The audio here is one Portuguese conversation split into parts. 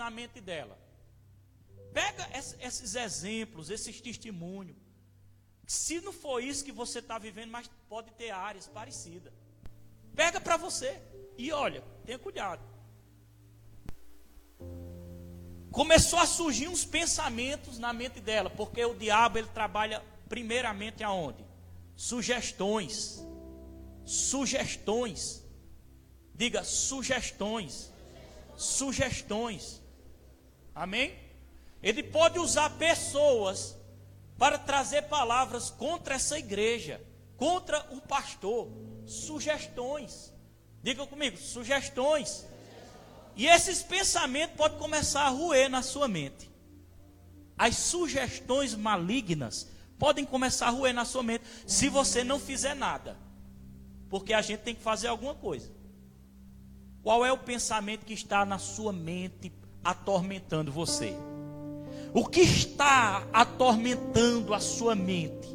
na mente dela. Pega esses exemplos, esses testemunhos. Se não for isso que você está vivendo, mas pode ter áreas parecidas. Pega para você e olha, tenha cuidado. Começou a surgir uns pensamentos na mente dela, porque o diabo ele trabalha primeiramente aonde? Sugestões. Sugestões. Diga sugestões. Sugestões. Amém? Ele pode usar pessoas para trazer palavras contra essa igreja, contra o pastor. Sugestões. Diga comigo, sugestões. E esses pensamentos podem começar a roer na sua mente. As sugestões malignas podem começar a roer na sua mente se você não fizer nada. Porque a gente tem que fazer alguma coisa. Qual é o pensamento que está na sua mente atormentando você? O que está atormentando a sua mente?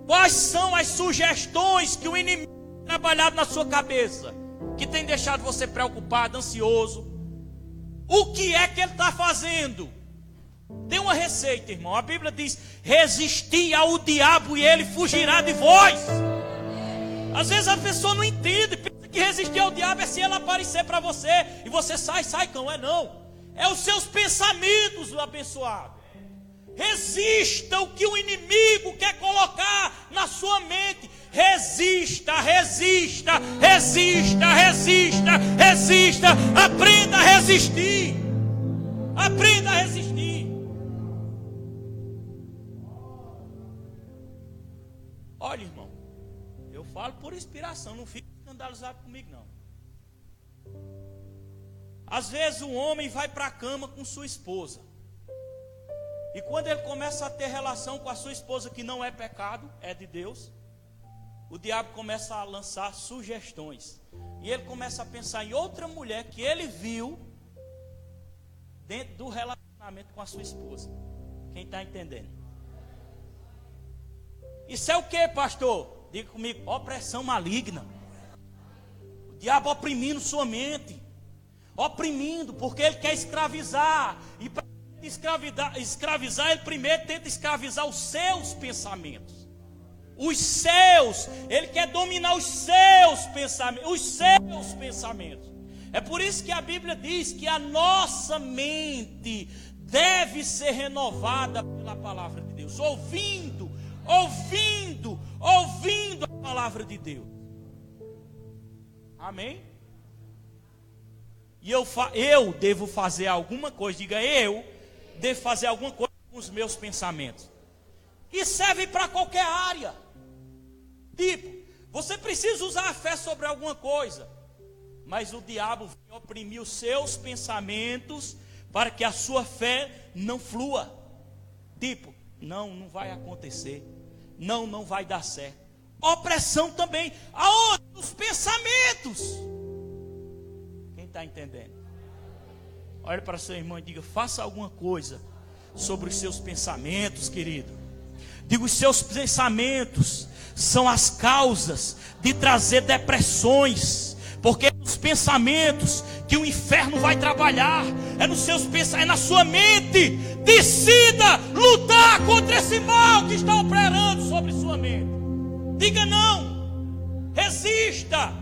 Quais são as sugestões que o inimigo tem trabalhado na sua cabeça, que tem deixado você preocupado, ansioso? O que é que ele está fazendo? Tem uma receita, irmão. A Bíblia diz: resisti ao diabo e ele fugirá de vós. Às vezes a pessoa não entende, pensa que resistir ao diabo é se ele aparecer para você e você sai, cão. É não. É os seus pensamentos, o abençoado. Resista o que o inimigo quer colocar na sua mente. Resista, resista, resista, resista, resista. Aprenda a resistir. Aprenda a resistir. Olha, irmão, eu falo por inspiração, não fique escandalizado comigo não. Às vezes um homem vai para a cama com sua esposa. E quando ele começa a ter relação com a sua esposa, que não é pecado, é de Deus, o diabo começa a lançar sugestões. E ele começa a pensar em outra mulher que ele viu dentro do relacionamento com a sua esposa. Quem está entendendo? Isso é o que, pastor? Diga comigo, opressão maligna. O diabo oprimindo sua mente. Oprimindo, porque ele quer escravizar. E para escravizar, ele primeiro tenta escravizar os seus pensamentos. Os seus, ele quer dominar os seus pensamentos. Os seus pensamentos. É por isso que a Bíblia diz que a nossa mente deve ser renovada pela palavra de Deus. Ouvindo a palavra de Deus. Amém? E eu devo fazer alguma coisa. Diga, eu devo fazer alguma coisa com os meus pensamentos. E serve para qualquer área. Tipo, você precisa usar a fé sobre alguma coisa, mas o diabo vem oprimir os seus pensamentos para que a sua fé não flua. Tipo, não vai acontecer. Não vai dar certo. Opressão também. Aonde? Nos pensamentos. Quem está entendendo? Olha para seu irmão e diga: faça alguma coisa sobre os seus pensamentos, querido. Diga, os seus pensamentos são as causas de trazer depressões. Porque é nos pensamentos que o inferno vai trabalhar. É nos seus pensamentos, é na sua mente. Decida lutar contra esse mal que está operando sobre sua mente. Diga não. Resista.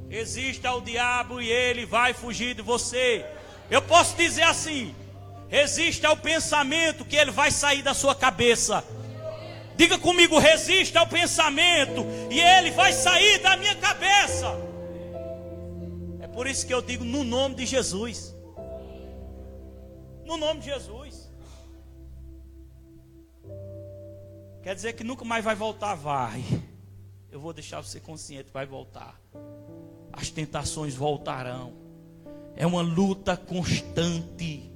Resista ao diabo e ele vai fugir de você. Eu posso dizer assim: resista ao pensamento que ele vai sair da sua cabeça. Diga comigo: resista ao pensamento e ele vai sair da minha cabeça. É por isso que eu digo: no nome de Jesus. No nome de Jesus. Quer dizer que nunca mais vai voltar? Vai. Eu vou deixar você consciente, vai voltar. As tentações voltarão. É uma luta constante.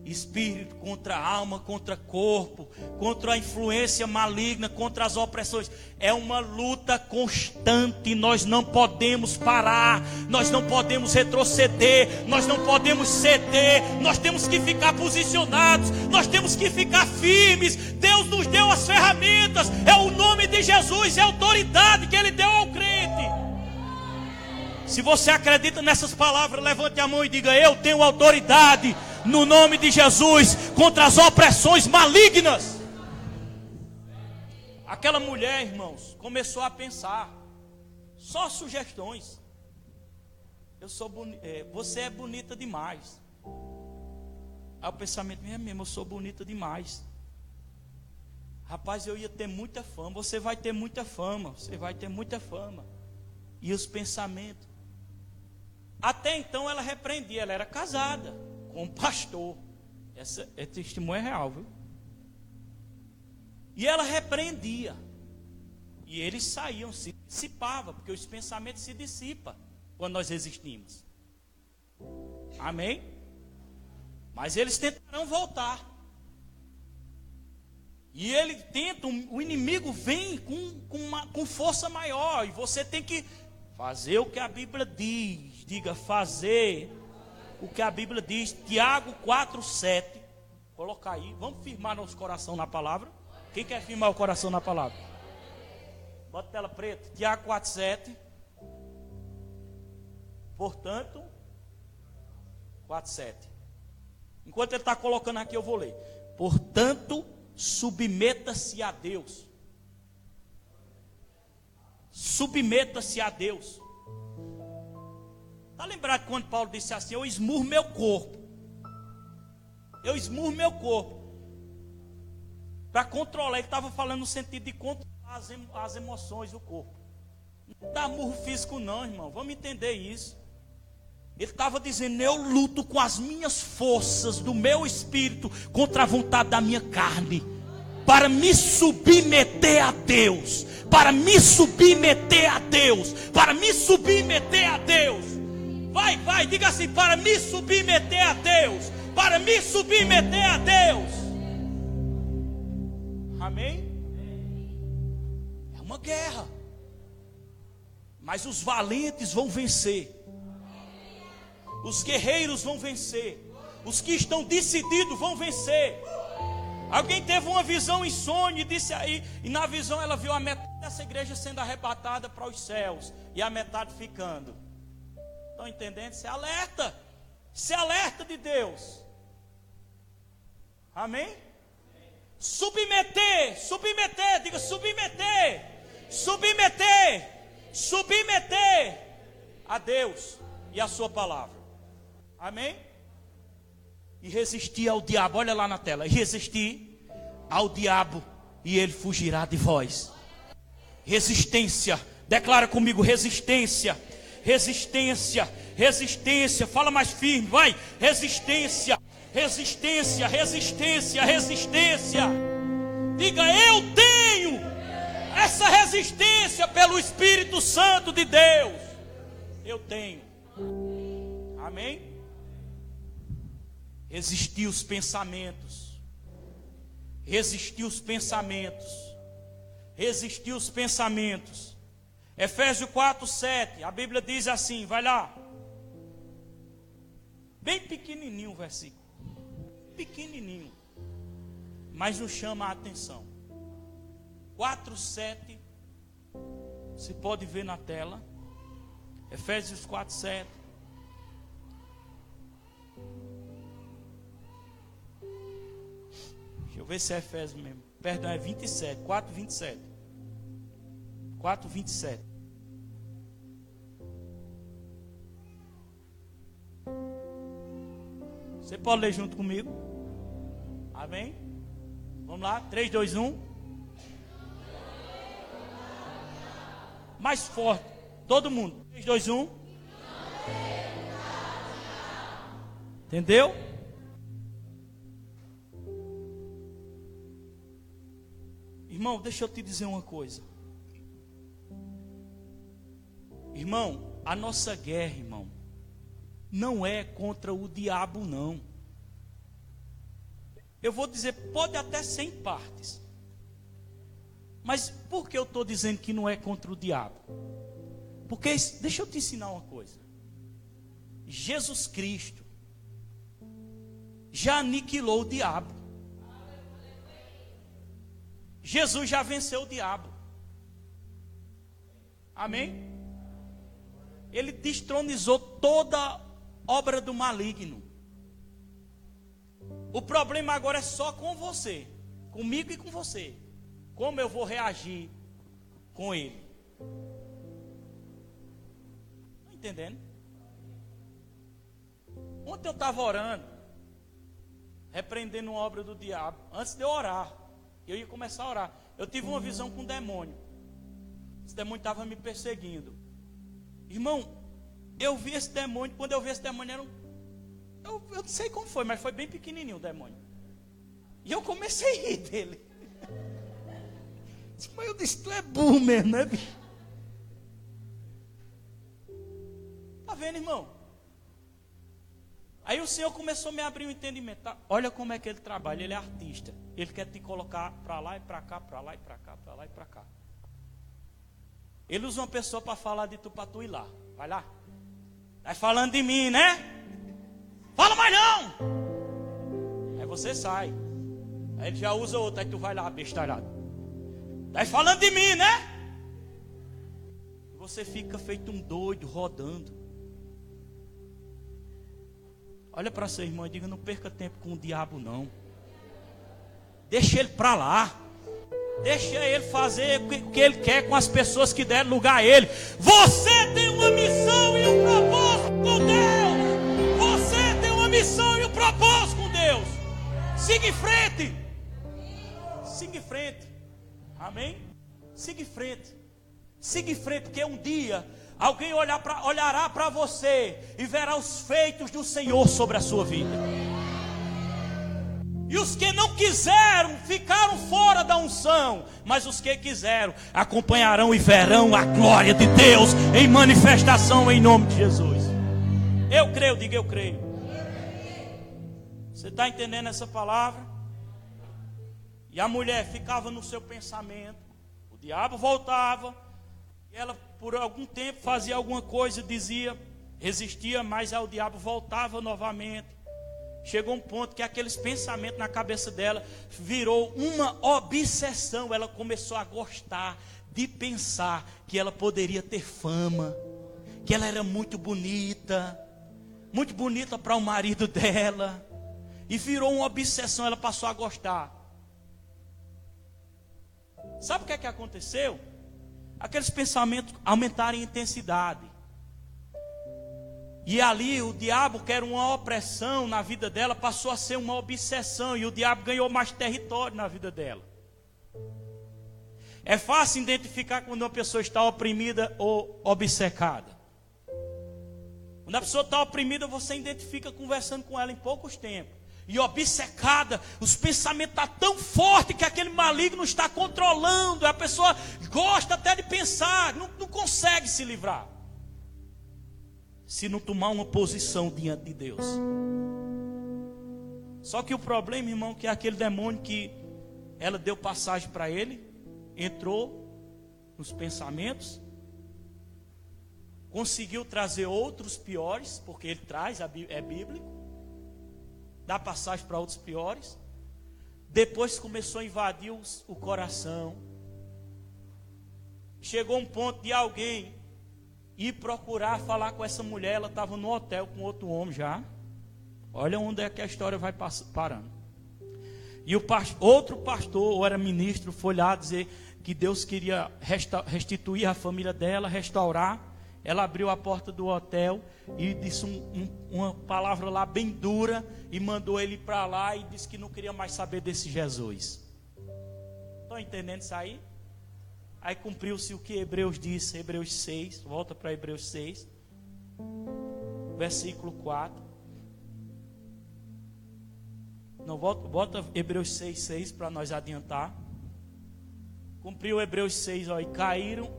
Espírito contra alma, contra corpo, contra a influência maligna, contra as opressões. É uma luta constante. Nós não podemos parar. Nós não podemos retroceder. Nós não podemos ceder. Nós temos que ficar posicionados. Nós temos que ficar firmes. Deus nos deu as ferramentas. É o nome de Jesus, é a autoridade que Ele deu ao crente. Se você acredita nessas palavras, levante a mão e diga: eu tenho autoridade no nome de Jesus contra as opressões malignas. Aquela mulher, irmãos, começou a pensar, só sugestões. Você é bonita demais. Aí o pensamento mesmo, eu sou bonita demais. Rapaz, eu ia ter muita fama. Você vai ter muita fama. Você vai ter muita fama. E os pensamentos. Até então ela repreendia. Ela era casada com um pastor. Esse testemunho é real, viu? E ela repreendia. E eles saíam, se dissipavam. Porque os pensamentos se dissipam quando nós resistimos. Amém? Mas eles tentarão voltar. E ele tenta, o inimigo vem com força maior. E você tem que fazer o que a Bíblia diz. Diga, fazer o que a Bíblia diz. Tiago 4:7. Colocar aí, vamos firmar nosso coração na palavra. Quem quer firmar o coração na palavra? Bota tela preta. Tiago 4:7. Portanto, 4:7. Enquanto ele está colocando aqui, eu vou ler. Portanto, submeta-se a Deus. Submeta-se a Deus. Está lembrado quando Paulo disse assim: eu esmurro meu corpo. Eu esmurro meu corpo. Para controlar, ele estava falando no sentido de controlar as emoções do corpo. Não dá murro físico não, irmão. Vamos entender isso. Ele estava dizendo: eu luto com as minhas forças do meu espírito contra a vontade da minha carne, para me submeter a Deus, para me submeter a Deus, para me submeter a Deus. Vai, diga assim: para me submeter a Deus, para me submeter a Deus. Amém? É uma guerra, mas os valentes vão vencer. Os guerreiros vão vencer. Os que estão decididos vão vencer. Alguém teve uma visão em sonho e disse aí, e na visão ela viu a metade dessa igreja sendo arrebatada para os céus e a metade ficando. Estão entendendo? Isso é alerta. Isso é alerta de Deus. Amém? Submeter, diga submeter a Deus e a sua palavra. Amém? E resistir ao diabo. Olha lá na tela. E resistir ao diabo e ele fugirá de vós. Resistência. Declara comigo: resistência. Resistência. Resistência. Fala mais firme, vai. Resistência. Resistência. Resistência. Resistência. Diga: eu tenho essa resistência pelo Espírito Santo de Deus. Eu tenho. Amém? Resistir os pensamentos. Resistir os pensamentos. Resistir os pensamentos. Efésios 4:7. A Bíblia diz assim, vai lá. Bem pequenininho o versículo. Pequenininho. Mas nos chama a atenção. 4:7. Você pode ver na tela. Efésios 4:7. Deixa eu ver se é Efésios mesmo. Perdão, é 27. 4:27. 4:27. Você pode ler junto comigo? Amém? Vamos lá, 3, 2, 1. Mais forte, todo mundo. 3, 2, 1. Entendeu? Irmão, deixa eu te dizer uma coisa. Irmão, a nossa guerra, irmão, não é contra o diabo, não. Eu vou dizer, pode até ser em partes. Mas por que eu estou dizendo que não é contra o diabo? Porque, deixa eu te ensinar uma coisa. Jesus Cristo já aniquilou o diabo. Jesus já venceu o diabo. Amém? ele destronizou toda obra do maligno. O problema agora é só com você, comigo e com você. Como eu vou reagir com ele? Está entendendo? Ontem eu estava orando, repreendendo uma obra do diabo. Antes de eu orar, eu ia começar a orar. Eu tive uma visão com um demônio. Esse demônio estava me perseguindo. Irmão, eu vi esse demônio. Quando eu vi esse demônio, eu não sei como foi, mas foi bem pequenininho o demônio. E eu comecei a rir dele. Mas eu disse, tu é burro mesmo, né, bicho? Tá vendo, irmão? Aí o Senhor começou a me abrir o entendimento. Tá? Olha como é que ele trabalha, ele é artista. Ele quer te colocar para lá e para cá, para lá e para cá, para lá e para cá. Ele usa uma pessoa para falar de tu, para tu ir lá. Vai lá. Tá falando de mim, né? Fala mais não! Aí você sai. Aí ele já usa outro, aí tu vai lá, bestarado. Tá falando de mim, né? Você fica feito um doido, rodando. Olha para seu irmão e diga, não perca tempo com o diabo não. Deixa ele para lá. Deixa ele fazer o que ele quer com as pessoas que deram lugar a ele. Você tem uma missão e um propósito com Deus. Você tem uma missão e um propósito com Deus. Siga em frente. Siga em frente. Amém? Siga em frente. Siga em frente, porque um dia alguém olhará para você e verá os feitos do Senhor sobre a sua vida. E os que não quiseram ficaram fora da unção, mas os que quiseram acompanharão e verão a glória de Deus em manifestação em nome de Jesus. Eu creio, diga eu creio. Você está entendendo essa palavra? E a mulher ficava no seu pensamento, o diabo voltava, e ela por algum tempo fazia alguma coisa, dizia, resistia, mas aí o diabo voltava novamente. Chegou um ponto que aqueles pensamentos na cabeça dela virou uma obsessão. Ela começou a gostar de pensar que ela poderia ter fama, que ela era muito bonita para o marido dela, e virou uma obsessão. Ela passou a gostar. Sabe o que é que aconteceu? Aqueles pensamentos aumentaram em intensidade. E ali o diabo, que era uma opressão na vida dela, passou a ser uma obsessão. E o diabo ganhou mais território na vida dela. É fácil identificar quando uma pessoa está oprimida ou obcecada. Quando a pessoa está oprimida, você identifica conversando com ela em poucos tempos. E obcecada, os pensamentos estão tão fortes que aquele maligno está controlando. A pessoa gosta até de pensar, não consegue se livrar, se não tomar uma posição diante de Deus. Só que o problema, irmão, que é aquele demônio que ela deu passagem para ele, entrou nos pensamentos, conseguiu trazer outros piores, porque ele traz, é bíblico, dá passagem para outros piores. Depois começou a invadir o coração. Chegou um ponto de alguém ir procurar falar com essa mulher. Ela estava no hotel com outro homem já. Olha onde é que a história vai parando. E outro pastor, ou era ministro, foi lá dizer que Deus queria restituir a família dela, restaurar. Ela abriu a porta do hotel e disse uma palavra lá bem dura, e mandou ele para lá e disse que não queria mais saber desse Jesus. Estão entendendo isso aí? Aí cumpriu-se o que Hebreus disse, Hebreus 6, volta para Hebreus 6, versículo 4. Não, volta Hebreus 6, 6 para nós adiantar. Cumpriu Hebreus 6, ó, e caíram.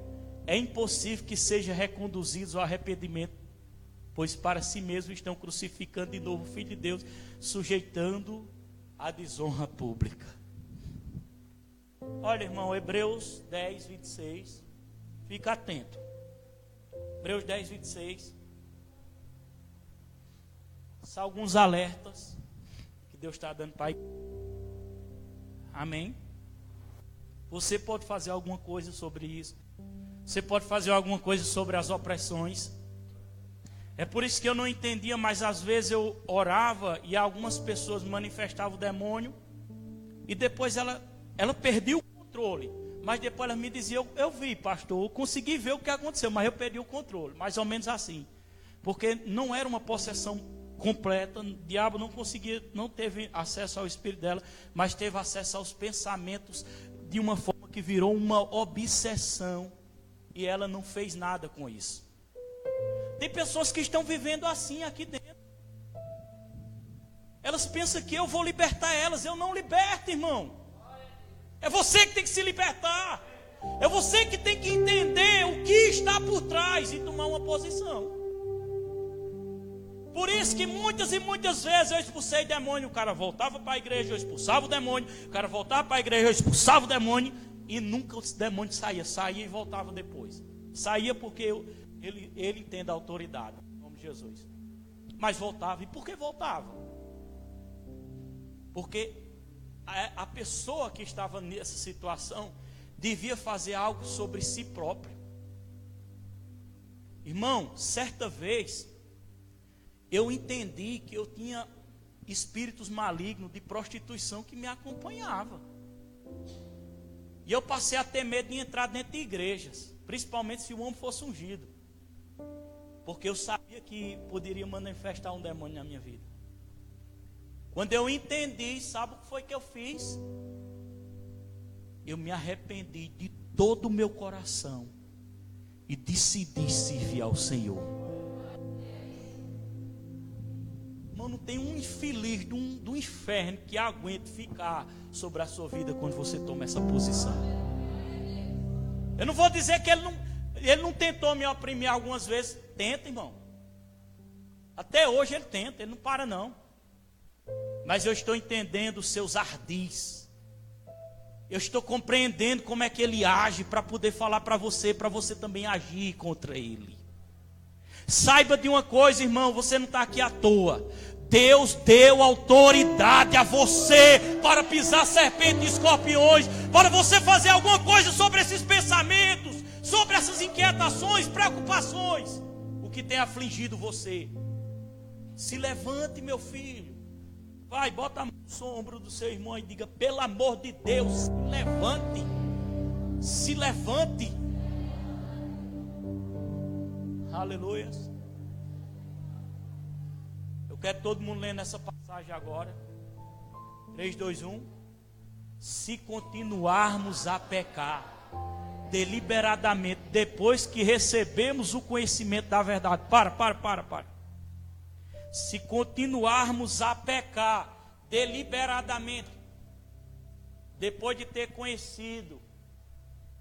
É impossível que sejam reconduzidos ao arrependimento, pois para si mesmos estão crucificando de novo o Filho de Deus, sujeitando a desonra pública. Olha, irmão, Hebreus 10, 26. Fica atento. Hebreus 10, 26. São alguns alertas que Deus está dando para. Amém? Você pode fazer alguma coisa sobre isso. Você pode fazer alguma coisa sobre as opressões. É por isso que eu não entendia, mas às vezes eu orava e algumas pessoas manifestavam o demônio e depois ela perdia o controle. Mas depois ela me dizia, eu vi, pastor, eu consegui ver o que aconteceu, mas eu perdi o controle, mais ou menos assim. Porque não era uma possessão completa, o diabo não teve acesso ao espírito dela, mas teve acesso aos pensamentos de uma forma que virou uma obsessão e ela não fez nada com isso. Tem pessoas que estão vivendo assim aqui dentro. Elas pensam que eu vou libertar elas. Eu não liberto, irmão. É você que tem que se libertar. É você que tem que entender o que está por trás e tomar uma posição. Por isso que muitas e muitas vezes eu expulsei demônio. O cara voltava para a igreja, eu expulsava o demônio. O cara voltava para a igreja, eu expulsava o demônio. E nunca o demônio saía e voltava depois. Saía porque ele entende a autoridade, em nome de Jesus. Mas voltava. E por que voltava? Porque a pessoa que estava nessa situação devia fazer algo sobre si próprio. Irmão, certa vez eu entendi que eu tinha espíritos malignos de prostituição que me acompanhavam. E eu passei a ter medo de entrar dentro de igrejas, principalmente se o homem fosse ungido, porque eu sabia que poderia manifestar um demônio na minha vida. Quando eu entendi, sabe o que foi que eu fiz? Eu me arrependi de todo o meu coração e decidi servir ao Senhor. Irmão, não tem um infeliz do inferno que aguente ficar sobre a sua vida quando você toma essa posição. Eu não vou dizer que ele não tentou me oprimir algumas vezes. Tenta, irmão. Até hoje ele tenta, ele não para não. Mas eu estou entendendo os seus ardis. Eu estou compreendendo como é que ele age para poder falar para você também agir contra ele. Saiba de uma coisa, irmão, você não está aqui à toa. Deus deu autoridade a você para pisar serpentes e escorpiões, para você fazer alguma coisa sobre esses pensamentos, sobre essas inquietações, preocupações, o que tem afligido você. Se levante, meu filho. Vai, bota a mão no ombro do seu irmão e diga: pelo amor de Deus, se levante. Se levante. Aleluia. Eu quero todo mundo lendo essa passagem agora. 3, 2, 1. Se continuarmos a pecar deliberadamente, depois que recebemos o conhecimento da verdade. Para. Se continuarmos a pecar deliberadamente, depois de ter conhecido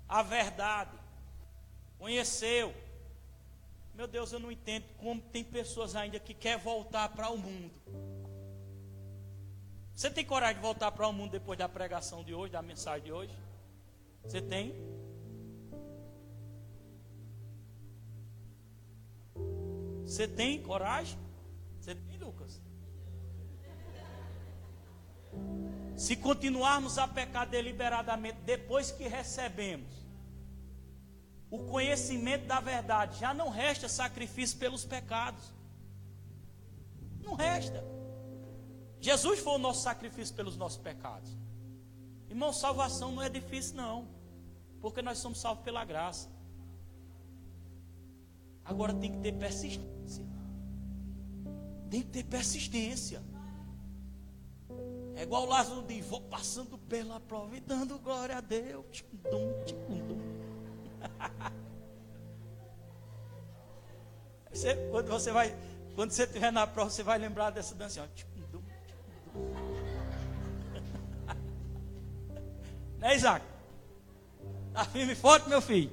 a verdade, conheceu. Meu Deus, eu não entendo como tem pessoas ainda que querem voltar para o mundo. Você tem coragem de voltar para o mundo depois da pregação de hoje, da mensagem de hoje? Você tem? Você tem coragem? Você tem, Lucas? Se continuarmos a pecar deliberadamente depois que recebemos o conhecimento da verdade, já não resta sacrifício pelos pecados. Não resta. Jesus foi o nosso sacrifício pelos nossos pecados. Irmão, salvação não é difícil não, porque nós somos salvos pela graça. Agora tem que ter persistência. Tem que ter persistência. É igual o Lázaro diz: vou passando pela prova e dando glória a Deus. Tchicundum. Quando você estiver na prova, você vai lembrar dessa dança. Né, Isaac? Tá firme e forte, meu filho?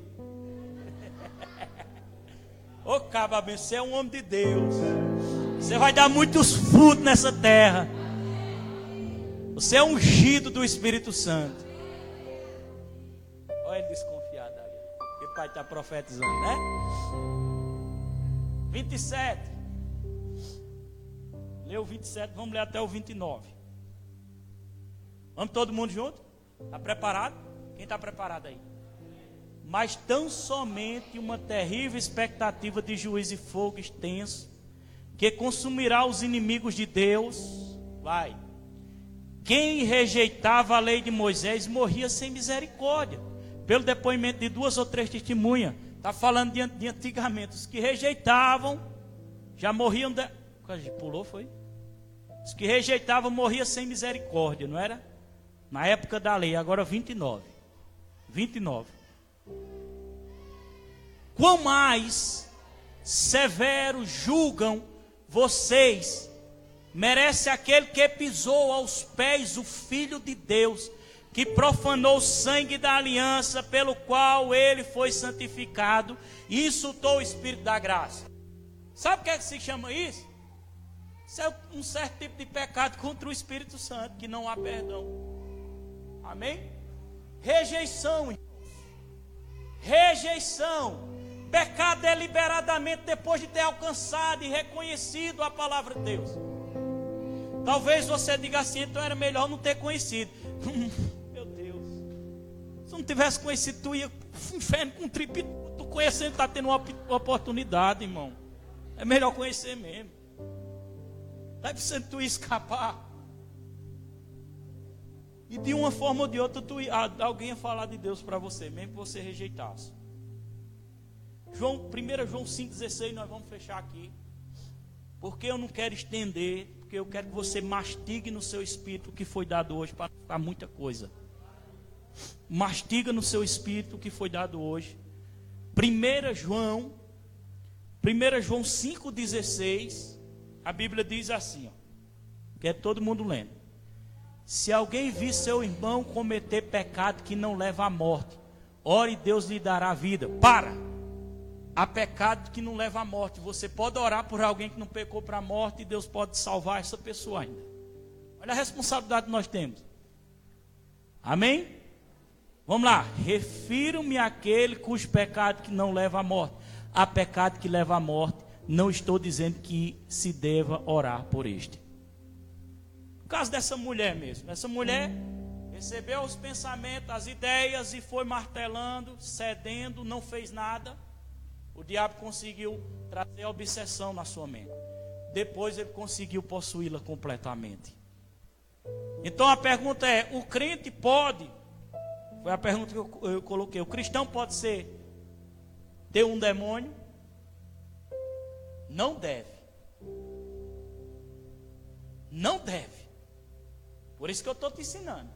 Ô caba, você é um homem de Deus. Você vai dar muitos frutos nessa terra. Você é ungido do Espírito Santo. Olha ele desconfiado ali. Que o pai está profetizando, né? 27. Leu 27, vamos ler até o 29. Vamos todo mundo junto? Está preparado? Quem está preparado aí? Mas tão somente uma terrível expectativa de juízo e fogo extenso que consumirá os inimigos de Deus. Vai. Quem rejeitava a lei de Moisés morria sem misericórdia, pelo depoimento de 2 ou 3 testemunhas. Está falando de antigamente. Os que rejeitavam já morriam. Pulou, foi? Os que rejeitavam morriam sem misericórdia, não era? Na época da lei, agora 29. 29. Quão mais severos julgam vocês, merece aquele que pisou aos pés o Filho de Deus, que profanou o sangue da aliança, pelo qual ele foi santificado, e insultou o Espírito da graça. Sabe o que é que se chama isso? Isso é um certo tipo de pecado contra o Espírito Santo, que não há perdão. Amém? Rejeição, irmãos. Rejeição. Pecar deliberadamente depois de ter alcançado e reconhecido a palavra de Deus. Talvez você diga assim, então era melhor não ter conhecido. Meu Deus. Se eu não tivesse conhecido, tu ia pro inferno com tripe. Tu conhecendo, está tendo uma oportunidade, irmão. É melhor conhecer mesmo. Está precisando tu escapar. E de uma forma ou de outra, alguém ia falar de Deus para você, mesmo que você rejeitasse. 1 João 5,16, nós vamos fechar aqui. Porque eu não quero estender, porque eu quero que você mastigue no seu espírito o que foi dado hoje, para não ficar muita coisa. Mastiga no seu espírito o que foi dado hoje. 1 João 5,16, a Bíblia diz assim, ó, que é todo mundo lendo. Se alguém vir seu irmão cometer pecado que não leva à morte, ore e Deus lhe dará vida. Há pecado que não leva à morte. Você pode orar por alguém que não pecou para a morte e Deus pode salvar essa pessoa ainda. Olha a responsabilidade que nós temos. Amém? Vamos lá. Refiro-me àquele cujo pecado que não leva à morte. Há pecado que leva à morte. Não estou dizendo que se deva orar por este. No caso dessa mulher mesmo. Essa mulher recebeu os pensamentos, as ideias e foi martelando, cedendo, não fez nada. O diabo conseguiu trazer a obsessão na sua mente. Depois ele conseguiu possuí-la completamente. Então a pergunta é: o crente pode? Foi a pergunta que eu coloquei. O cristão pode ter um demônio? Não deve. Não deve. Por isso que eu estou te ensinando.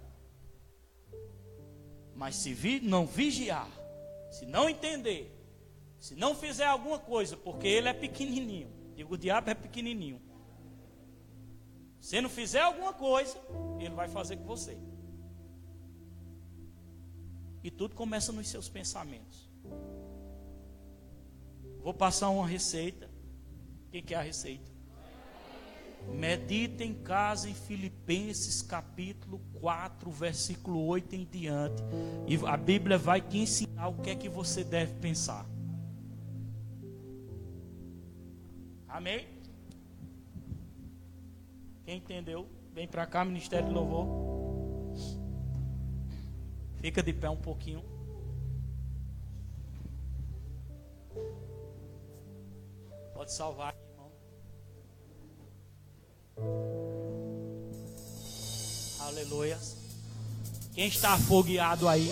Mas se não vigiar, se não entender, se não fizer alguma coisa, porque ele é pequenininho, digo, o diabo é pequenininho. Se não fizer alguma coisa, ele vai fazer com você. E tudo começa nos seus pensamentos. Vou passar uma receita. O que é a receita? Medita em casa em Filipenses capítulo 4, versículo 8 em diante. E a Bíblia vai te ensinar o que é que você deve pensar. Amém? Quem entendeu? Vem para cá, Ministério de Louvor. Fica de pé um pouquinho. Pode salvar, irmão. Aleluia. Quem está afogueado aí?